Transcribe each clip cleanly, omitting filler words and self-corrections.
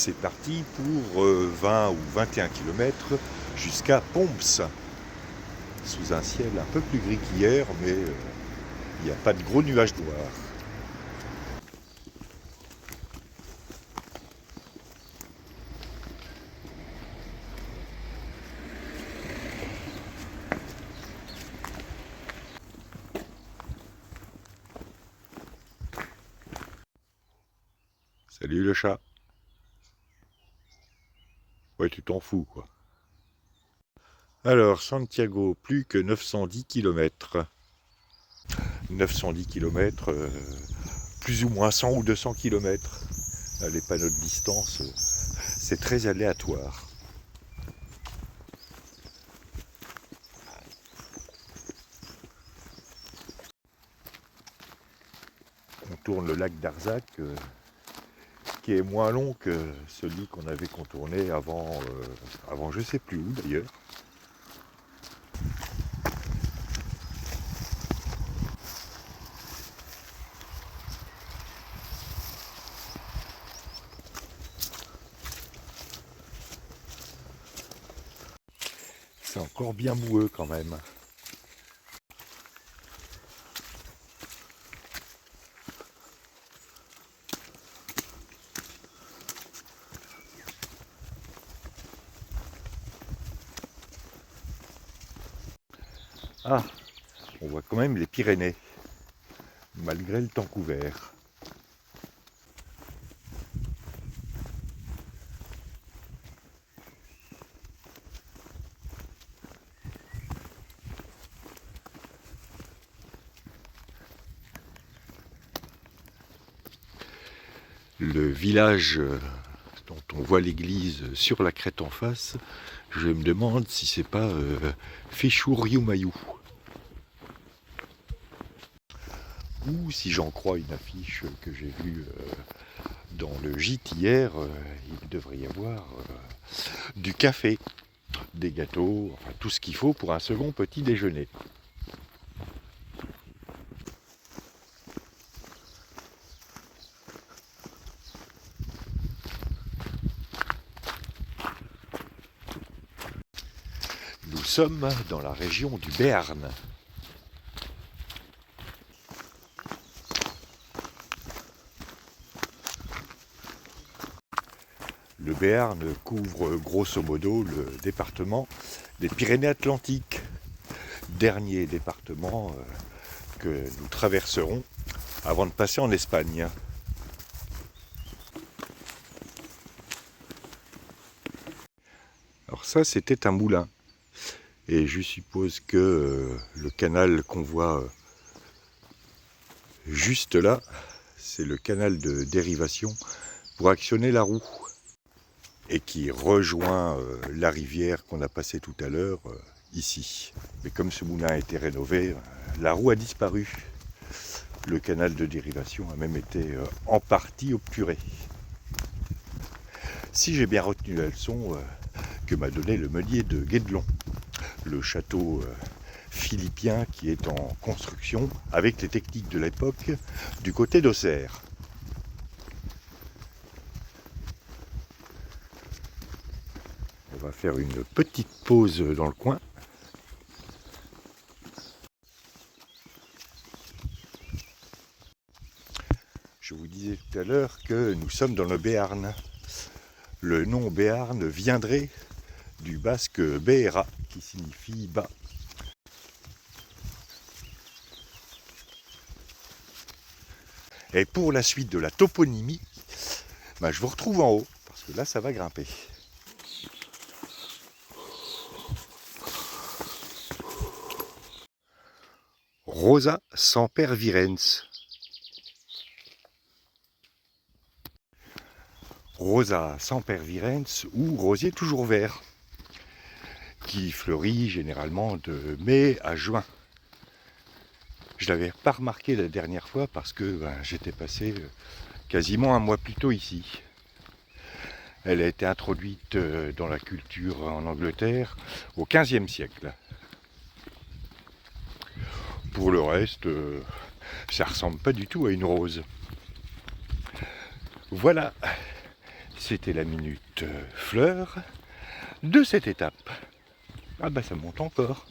c'est parti pour 20 ou 21 km jusqu'à Pomps, sous un ciel un peu plus gris qu'hier, mais il n'y a pas de gros nuages noirs. Salut le chat. Ouais, tu t'en fous, quoi. Alors, Santiago, plus que 910 km. 910 km, plus ou moins 100 ou 200 km. Les panneaux de distance, c'est très aléatoire. On tourne le lac d'Arzac, qui est moins long que celui qu'on avait contourné avant je sais plus où d'ailleurs. C'est encore bien boueux quand même. Ah, on voit quand même les Pyrénées, malgré le temps couvert. Le village dont on voit l'église sur la crête en face, je me demande si c'est pas Féchourioumaillou. Ou si j'en crois une affiche que j'ai vue dans le gîte hier, il devrait y avoir du café, des gâteaux, enfin tout ce qu'il faut pour un second petit déjeuner. Nous sommes dans la région du Béarn. Le Béarn couvre grosso modo le département des Pyrénées-Atlantiques, dernier département que nous traverserons avant de passer en Espagne. Alors ça, c'était un moulin. Et je suppose que le canal qu'on voit juste là, c'est le canal de dérivation pour actionner la roue. Et qui rejoint la rivière qu'on a passée tout à l'heure ici. Mais comme ce moulin a été rénové, la roue a disparu. Le canal de dérivation a même été en partie obturé. Si j'ai bien retenu la leçon que m'a donnée le meunier de Guédelon, le château philippien qui est en construction avec les techniques de l'époque du côté d'Auxerre. On va faire une petite pause dans le coin. Je vous disais tout à l'heure que nous sommes dans le Béarn. Le nom Béarn viendrait du basque Béera, qui signifie bas. Et pour la suite de la toponymie, je vous retrouve en haut, parce que là ça va grimper. Rosa sempervirens. Rosa sempervirens ou rosier toujours vert, qui fleurit généralement de mai à juin. Je l'avais pas remarqué la dernière fois parce que j'étais passé quasiment un mois plus tôt ici. Elle a été introduite dans la culture en Angleterre au XVe siècle. Pour le reste, ça ressemble pas du tout à une rose. Voilà. C'était la minute fleur de cette étape. Ah bah ça monte encore.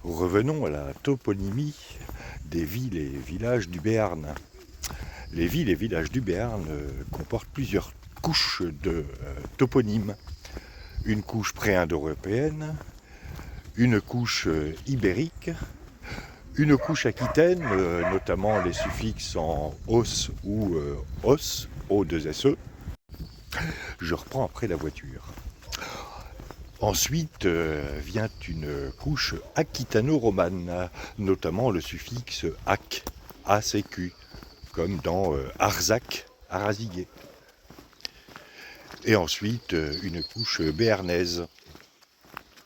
Revenons à la toponymie des villes et villages du Béarn. Les villes et villages du Béarn comportent plusieurs couches de toponymes. Une couche pré-indo-européenne, une couche ibérique, une couche aquitaine, notamment les suffixes en os ou os, O2SE. Je reprends après la voiture. Ensuite vient une couche aquitano-romane, notamment le suffixe ac, ACQ, comme dans Arzac, Arazigué. Et ensuite une couche béarnaise,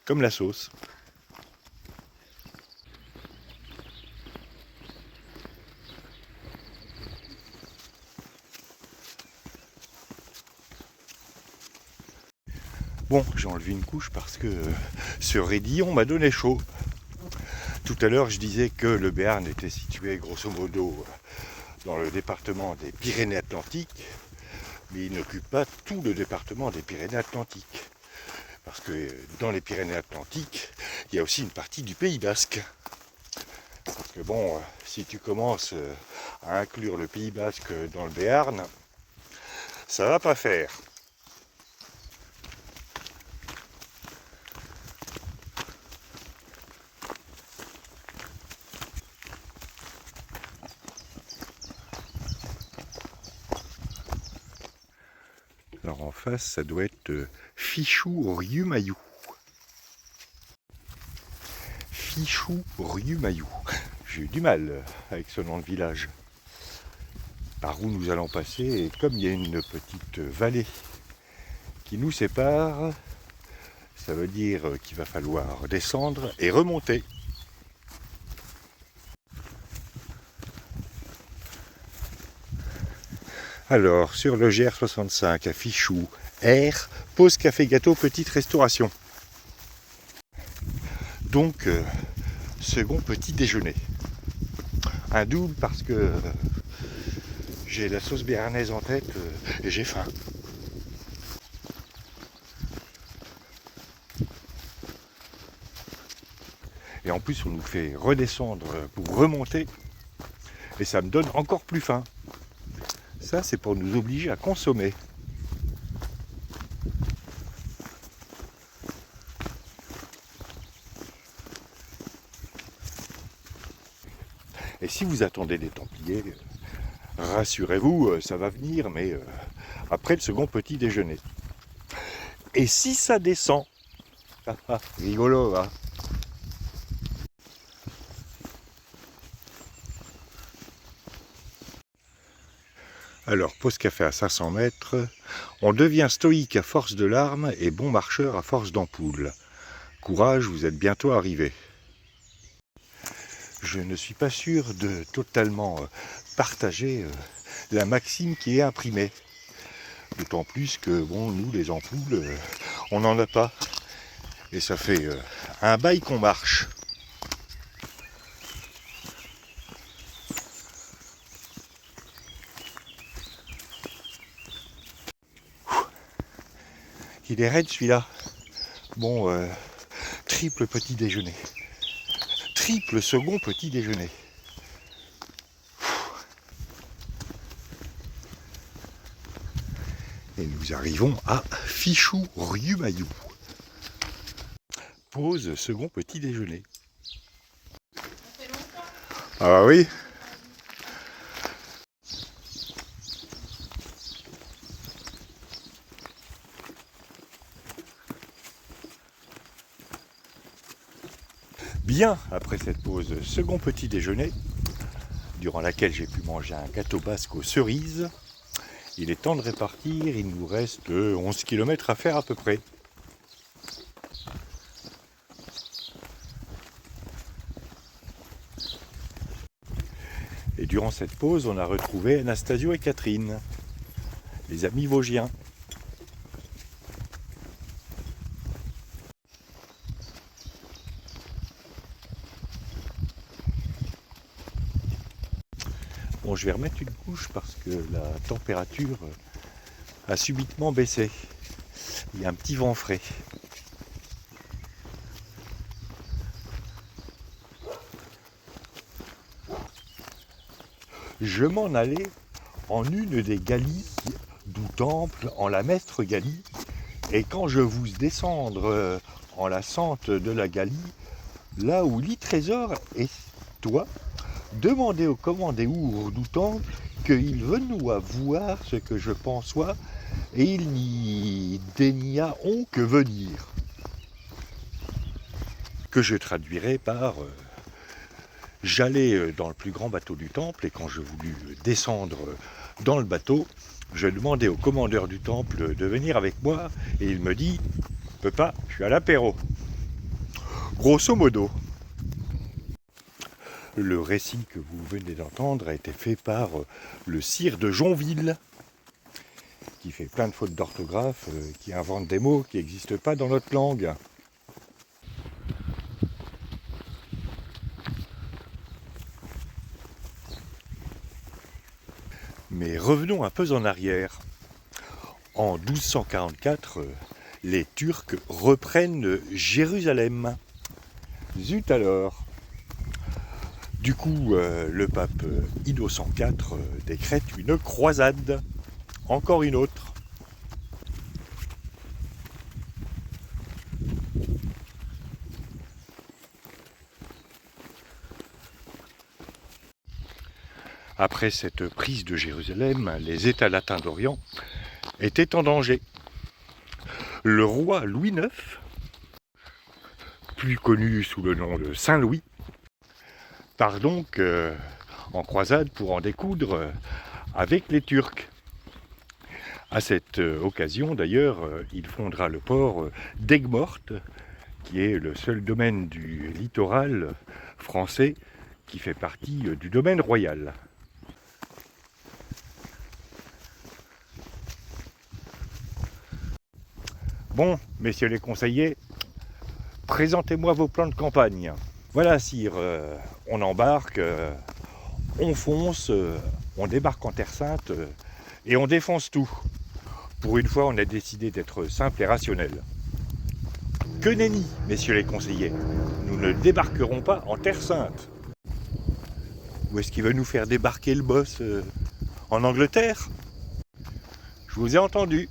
comme la sauce. Bon, j'ai enlevé une couche parce que ce raidillon m'a donné chaud. Tout à l'heure, je disais que le Béarn était situé grosso modo dans le département des Pyrénées-Atlantiques, mais il n'occupe pas tout le département des Pyrénées-Atlantiques. Parce que dans les Pyrénées-Atlantiques, il y a aussi une partie du Pays Basque. Parce que bon, si tu commences à inclure le Pays Basque dans le Béarn, ça va pas faire. Alors en face, ça doit être Fichou-Riumayou. Fichou-Riumayou. J'ai eu du mal avec ce nom de village. Par où nous allons passer, et comme il y a une petite vallée qui nous sépare, ça veut dire qu'il va falloir descendre et remonter. Alors, sur le GR65 à Fichou, R, pause café gâteau, petite restauration. Donc, second petit déjeuner. Un double parce que j'ai la sauce béarnaise en tête et j'ai faim. Et en plus, on nous fait redescendre pour remonter. Et ça me donne encore plus faim. Ça, c'est pour nous obliger à consommer. Et si vous attendez des Templiers, rassurez-vous, ça va venir, mais après le second petit déjeuner. Et si ça descend, rigolo, hein. Alors, pause café à 500 mètres, on devient stoïque à force de larmes et bon marcheur à force d'ampoules. Courage, vous êtes bientôt arrivé. Je ne suis pas sûr de totalement partager la maxime qui est imprimée. D'autant plus que, bon, nous, les ampoules, on n'en a pas. Et ça fait un bail qu'on marche. Il est raide celui-là. Bon, triple petit déjeuner. Triple second petit déjeuner. Et nous arrivons à Fichou-Riumayou. Pause second petit déjeuner. Ah bah oui. Bien, après cette pause second petit déjeuner, durant laquelle j'ai pu manger un gâteau basque aux cerises, il est temps de répartir, il nous reste 11 km à faire à peu près. Et durant cette pause, on a retrouvé Anastasio et Catherine, les amis vosgiens. Bon, je vais remettre une couche parce que la température a subitement baissé. Il y a un petit vent frais. Je m'en allais en une des galies du temple, en la Mestre Galie, et quand je vous descendre en la sente de la Galie, là où lit trésor est toi, demandez au commandeur du temple qu'il veuille voir ce que je pensois, et il n'y daigna on que venir. Que je traduirai par j'allais dans le plus grand bateau du temple, et quand je voulus descendre dans le bateau, je demandais au commandeur du temple de venir avec moi, et il me dit « Peux pas, je suis à l'apéro ». Grosso modo. Le récit que vous venez d'entendre a été fait par le sire de Jonville, qui fait plein de fautes d'orthographe, qui invente des mots qui n'existent pas dans notre langue. Mais revenons un peu en arrière. En 1244, les Turcs reprennent Jérusalem. Zut alors! Du coup, le pape Innocent IV décrète une croisade. Encore une autre. Après cette prise de Jérusalem, les États latins d'Orient étaient en danger. Le roi Louis IX, plus connu sous le nom de Saint Louis, part donc en croisade pour en découdre avec les Turcs. À cette occasion, d'ailleurs, il fondera le port d'Aigues-Mortes, qui est le seul domaine du littoral français qui fait partie du domaine royal. Bon, messieurs les conseillers, présentez-moi vos plans de campagne. Voilà, sire, on embarque, on fonce, on débarque en Terre Sainte et on défonce tout. Pour une fois, on a décidé d'être simple et rationnel. Que nenni, messieurs les conseillers, nous ne débarquerons pas en Terre Sainte. Où est-ce qu'il veut nous faire débarquer le boss en Angleterre? Je vous ai entendu.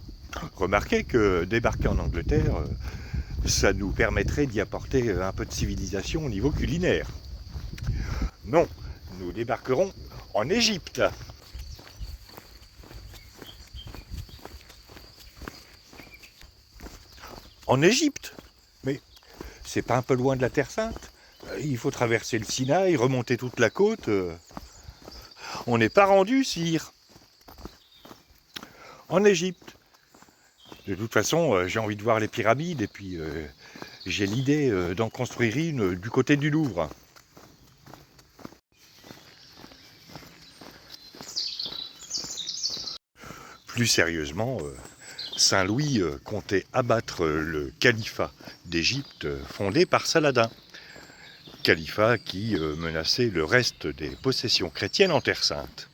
Remarquez que débarquer en Angleterre, ça nous permettrait d'y apporter un peu de civilisation au niveau culinaire. Non, nous débarquerons en Égypte. En Égypte? Mais c'est pas un peu loin de la Terre Sainte? Il faut traverser le Sinaï, remonter toute la côte. On n'est pas rendu, sire. En Égypte. De toute façon, j'ai envie de voir les pyramides et puis j'ai l'idée d'en construire une du côté du Louvre. Plus sérieusement, Saint Louis comptait abattre le califat d'Égypte fondé par Saladin. Califat qui menaçait le reste des possessions chrétiennes en Terre Sainte.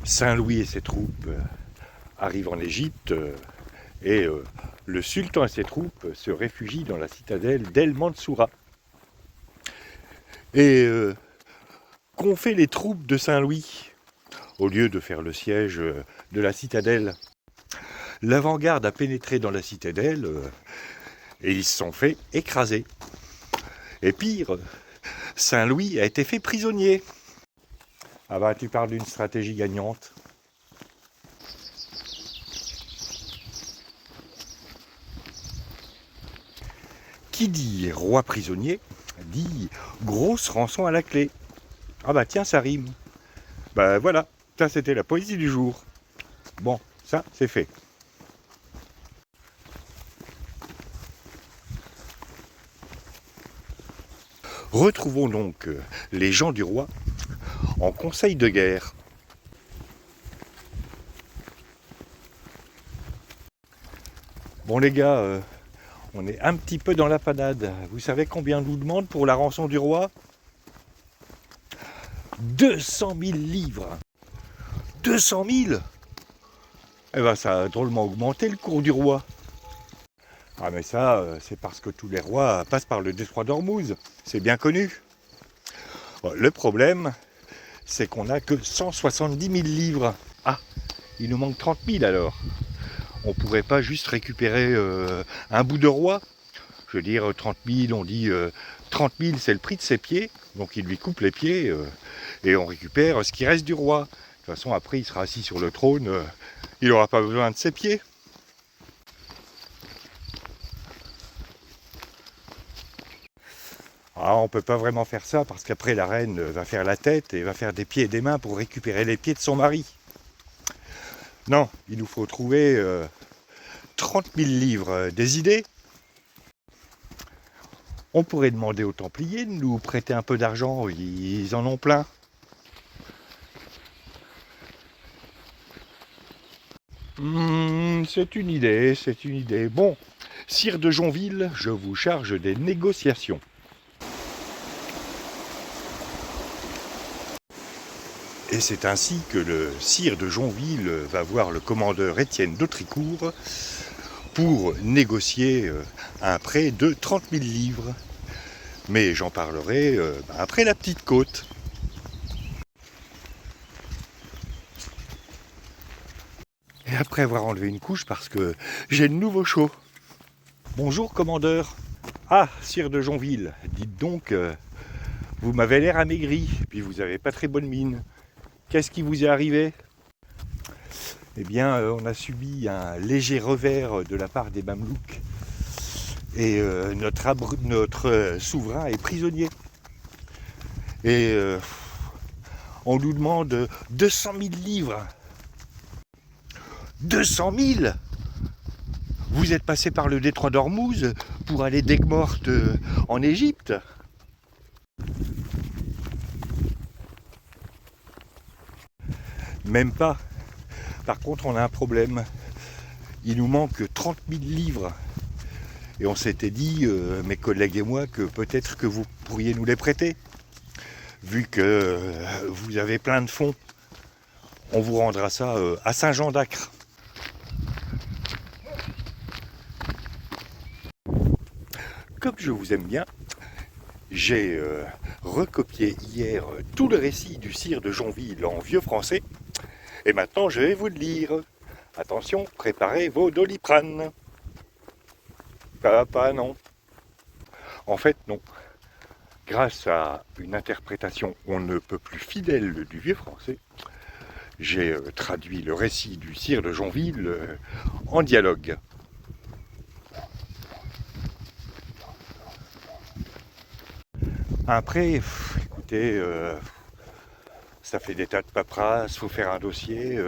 Saint Louis et ses troupes arrivent en Égypte et le sultan et ses troupes se réfugient dans la citadelle d'El Mansoura. Et qu'ont fait les troupes de Saint Louis? Au lieu de faire le siège de la citadelle, l'avant-garde a pénétré dans la citadelle et ils se sont fait écraser. Et pire, Saint Louis a été fait prisonnier. Ah bah tu parles d'une stratégie gagnante. Qui dit roi prisonnier, dit grosse rançon à la clé. Ah bah tiens, ça rime. Bah voilà, ça c'était la poésie du jour. Bon, ça c'est fait. Retrouvons donc les gens du roi en conseil de guerre. Bon les gars, On est un petit peu dans la panade. Vous savez combien on nous demande pour la rançon du roi? 200 000 livres. 200 000. Eh ben ça a drôlement augmenté le cours du roi. Ah mais ça, c'est parce que tous les rois passent par le détroit d'Ormuz. C'est bien connu. Bon, le problème, c'est qu'on n'a que 170 000 livres. Ah, il nous manque 30 000 alors. On pourrait pas juste récupérer un bout de roi. Je veux dire, 30 000, on dit 30 000, c'est le prix de ses pieds. Donc il lui coupe les pieds et on récupère ce qui reste du roi. De toute façon, après, il sera assis sur le trône. Il n'aura pas besoin de ses pieds. Ah, on ne peut pas vraiment faire ça parce qu'après la reine va faire la tête et va faire des pieds et des mains pour récupérer les pieds de son mari. Non, il nous faut trouver 30 000 livres. Des idées? On pourrait demander aux Templiers de nous prêter un peu d'argent, ils en ont plein. C'est une idée, c'est une idée. Bon, sire de Jonville, je vous charge des négociations. Et c'est ainsi que le sire de Jonville va voir le commandeur Étienne d'Autricourt pour négocier un prêt de 30 000 livres. Mais j'en parlerai après la petite côte. Et après avoir enlevé une couche parce que j'ai de nouveau chaud. Bonjour commandeur. Ah, sire de Jonville, dites donc, vous m'avez l'air amaigri, puis vous n'avez pas très bonne mine. Qu'est-ce qui vous est arrivé? Eh bien, on a subi un léger revers de la part des Mamelouks. Et notre souverain est prisonnier. Et on nous demande 200 000 livres. 200 000? Vous êtes passé par le détroit d'Ormuz pour aller d'Aigues-Mortes en Égypte? Même pas. Par contre, on a un problème. Il nous manque 30 000 livres. Et on s'était dit, mes collègues et moi, que peut-être que vous pourriez nous les prêter. Vu que vous avez plein de fonds, on vous rendra ça à Saint-Jean-d'Acre. Comme je vous aime bien, j'ai recopié hier tout le récit du sire de Jonville en vieux français. Et maintenant, je vais vous le lire. Attention, préparez vos Doliprane. Pas non. En fait, non. Grâce à une interprétation on ne peut plus fidèle du vieux français, j'ai traduit le récit du sire de Jonville en dialogue. Après, écoutez, ça fait des tas de paperasses, faut faire un dossier,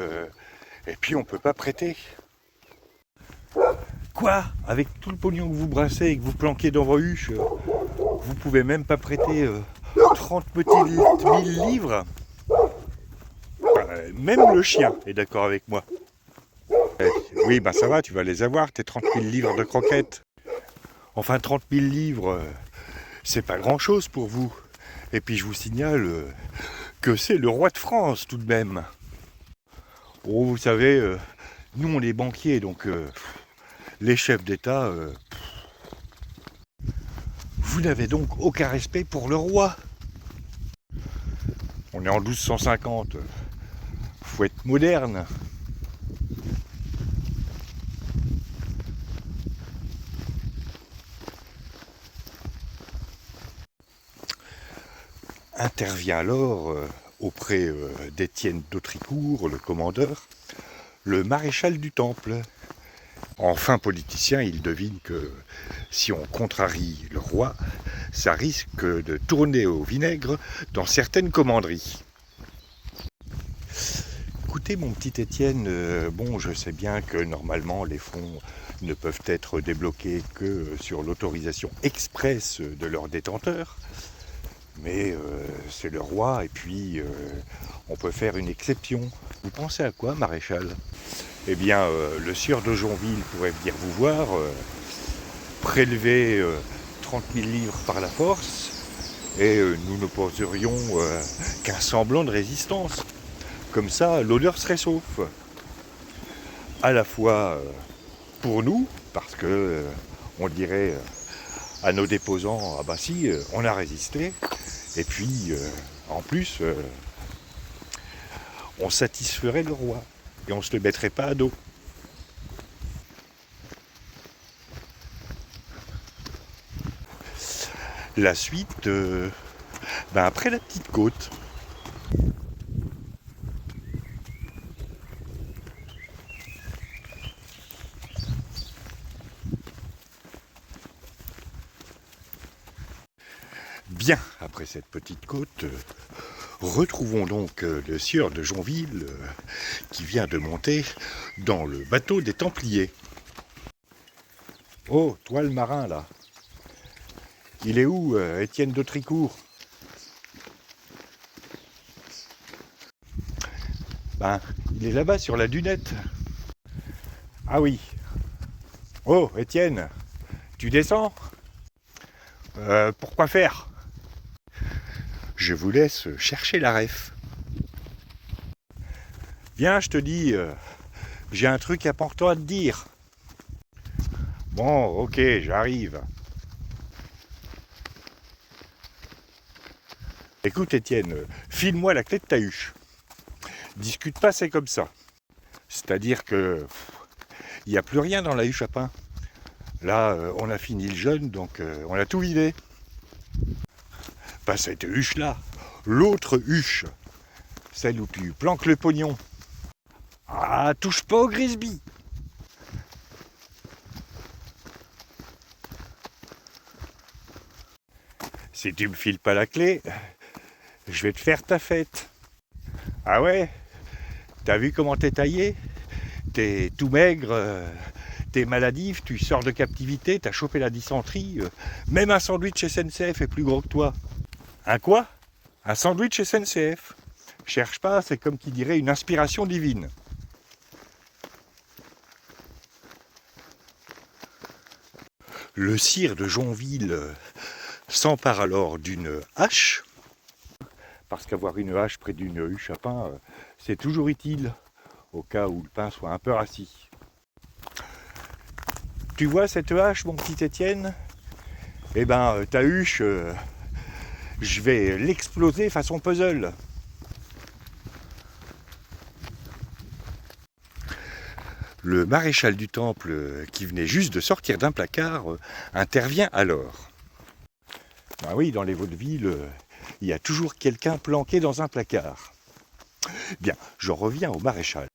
et puis on peut pas prêter. Quoi? Avec tout le pognon que vous brassez et que vous planquez dans vos huches, vous pouvez même pas prêter 30 petits 000 livres? Même le chien est d'accord avec moi. Oui, ben ça va, tu vas les avoir, tes 30 000 livres de croquettes. Enfin, 30 000 livres, c'est pas grand-chose pour vous. Et puis je vous signale que c'est le roi de France tout de même. Oh, vous savez, nous on est banquiers, donc les chefs d'État, vous n'avez donc aucun respect pour le roi. On est en 1250, faut être moderne. Intervient alors auprès d'Étienne d'Autricourt, le commandeur, le maréchal du Temple. Enfin politicien, il devine que si on contrarie le roi, ça risque de tourner au vinaigre dans certaines commanderies. Écoutez mon petit Étienne, bon je sais bien que normalement les fonds ne peuvent être débloqués que sur l'autorisation expresse de leur détenteur. Mais c'est le roi et puis on peut faire une exception. Vous pensez à quoi, maréchal? Eh bien, le sieur de Jonville pourrait venir vous voir prélever 30 000 livres par la force et nous n'opposerions qu'un semblant de résistance. Comme ça, l'honneur serait sauf. À la fois pour nous, parce que on dirait à nos déposants, ah bah si, on a résisté, et puis en plus, on satisferait le roi, et on ne se le mettrait pas à dos. La suite, après la petite côte. Bien, après cette petite côte, retrouvons donc le sieur de Jonville qui vient de monter dans le bateau des Templiers. Oh, toi le marin là, il est où Étienne de Tricourt? Ben, il est là-bas sur la dunette. Ah oui. Oh, Étienne, tu descends? Pourquoi faire? Je vous laisse chercher la ref. Viens, je te dis, j'ai un truc important à te dire. Bon, ok, j'arrive. Écoute Étienne, file-moi la clé de ta huche. Discute pas, c'est comme ça. C'est-à-dire que il n'y a plus rien dans la huche à pain. Là, on a fini le jeûne, donc on a tout vidé. Pas cette huche-là, l'autre huche, celle où tu planques le pognon. Ah, touche pas au Grisby. Si tu me files pas la clé, je vais te faire ta fête. Ah ouais? T'as vu comment t'es taillé? T'es tout maigre, t'es maladif, tu sors de captivité, t'as chopé la dysenterie. Même un sandwich SNCF est plus gros que toi. Un quoi? Un sandwich SNCF. Cherche pas, c'est comme qui dirait une inspiration divine. Le sire de Jonville s'empare alors d'une hache, parce qu'avoir une hache près d'une huche à pain, c'est toujours utile, au cas où le pain soit un peu rassis. Tu vois cette hache, mon petit Étienne? Eh ben, ta huche, je vais l'exploser façon puzzle. Le maréchal du Temple, qui venait juste de sortir d'un placard, intervient alors. Ben oui, dans les vaudevilles, il y a toujours quelqu'un planqué dans un placard. Bien, j'en reviens au maréchal.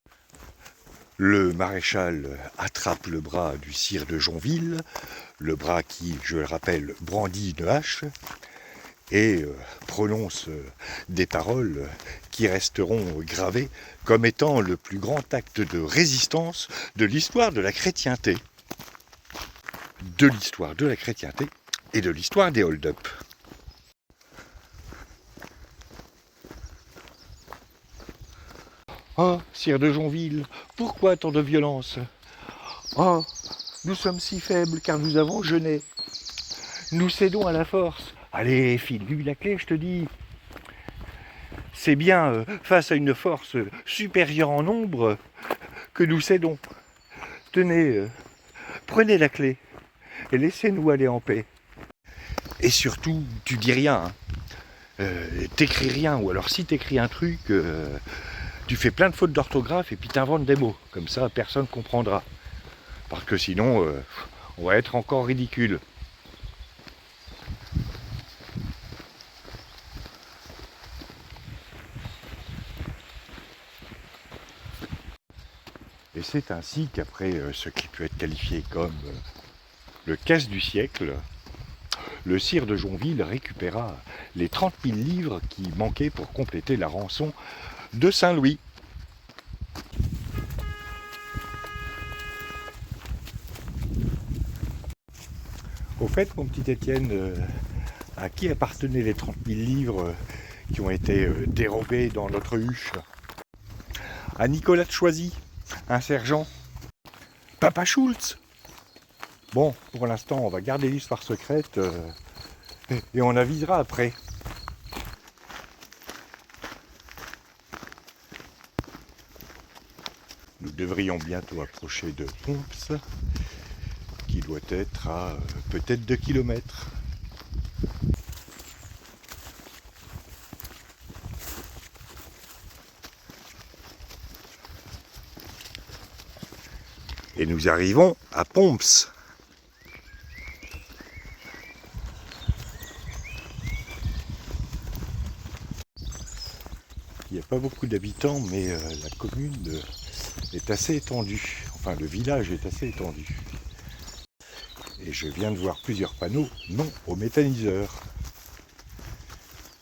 Le maréchal attrape le bras du sire de Jonville, le bras qui, je le rappelle, brandit une hache, et prononce des paroles qui resteront gravées comme étant le plus grand acte de résistance de l'histoire de la chrétienté. De l'histoire de la chrétienté et de l'histoire des hold-up. Oh, sire de Jonville, pourquoi tant de violence? Oh, nous sommes si faibles car nous avons jeûné. Nous cédons à la force. Allez, file-lui la clé, je te dis. C'est bien face à une force supérieure en nombre que nous cédons. Tenez, prenez la clé et laissez-nous aller en paix. Et surtout, tu dis rien. T'écris rien, ou alors si t'écris un truc, tu fais plein de fautes d'orthographe et puis t'inventes des mots. Comme ça, personne ne comprendra. Parce que sinon, on va être encore ridicule. Et c'est ainsi qu'après ce qui peut être qualifié comme le casse du siècle, le sire de Jonville récupéra les 30 000 livres qui manquaient pour compléter la rançon de Saint-Louis. Au fait, mon petit Étienne, à qui appartenaient les 30 000 livres qui ont été dérobés dans notre huche? À Nicolas de Choisy, un sergent. Papa Schultz. Bon, pour l'instant, on va garder l'histoire secrète et on avisera après. Nous devrions bientôt approcher de Pomps, qui doit être à peut-être 2 km. Et nous arrivons à Pomps. Il n'y a pas beaucoup d'habitants, mais la commune est assez étendue. Enfin, le village est assez étendu. Et je viens de voir plusieurs panneaux non au méthaniseur.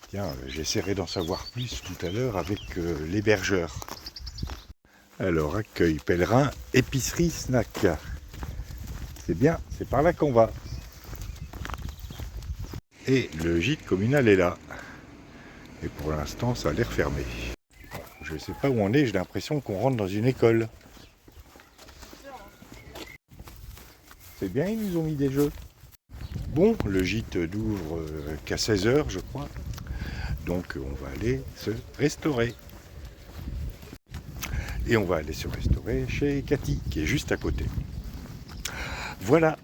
Tiens, j'essaierai d'en savoir plus tout à l'heure avec l'hébergeur. Alors, accueil pèlerin, épicerie, snack. C'est bien, c'est par là qu'on va. Et le gîte communal est là. Et pour l'instant, ça a l'air fermé. Je ne sais pas où on est, j'ai l'impression qu'on rentre dans une école. C'est bien, ils nous ont mis des jeux. Bon, le gîte n'ouvre qu'à 16h, je crois. Donc, on va aller se restaurer. Et on va aller se restaurer chez Cathy, qui est juste à côté. Voilà,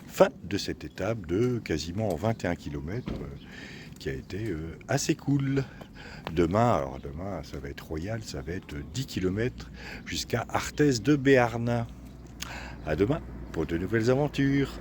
fin de cette étape de quasiment 21 km qui a été assez cool. Demain, ça va être royal, ça va être 10 km jusqu'à Arthez de Béarn. À demain pour de nouvelles aventures.